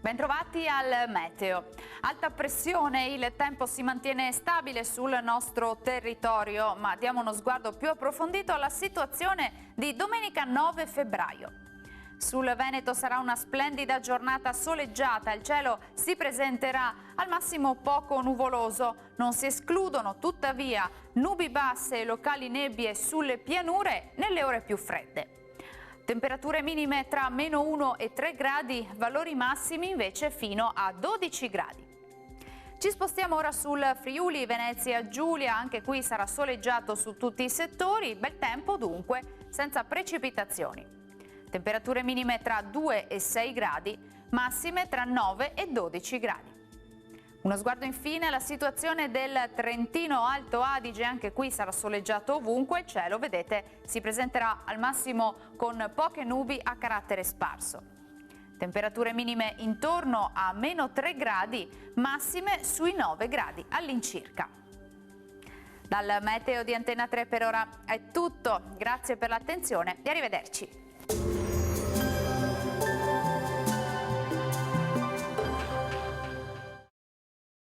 Bentrovati al meteo. Alta pressione, il tempo si mantiene stabile sul nostro territorio, ma diamo uno sguardo più approfondito alla situazione di domenica 9 febbraio. Sul Veneto sarà una splendida giornata soleggiata, il cielo si presenterà al massimo poco nuvoloso, non si escludono tuttavia nubi basse e locali nebbie sulle pianure nelle ore più fredde. Temperature minime tra -1 e 3 gradi, valori massimi invece fino a 12 gradi. Ci spostiamo ora sul Friuli, Venezia Giulia, anche qui sarà soleggiato su tutti i settori, bel tempo dunque, senza precipitazioni. Temperature minime tra 2 e 6 gradi, massime tra 9 e 12 gradi. Uno sguardo infine alla situazione del Trentino Alto Adige, anche qui sarà soleggiato ovunque, il cielo, vedete, si presenterà al massimo con poche nubi a carattere sparso. Temperature minime intorno a -3 gradi, massime sui 9 gradi all'incirca. Dal meteo di Antena 3 per ora è tutto, grazie per l'attenzione e arrivederci.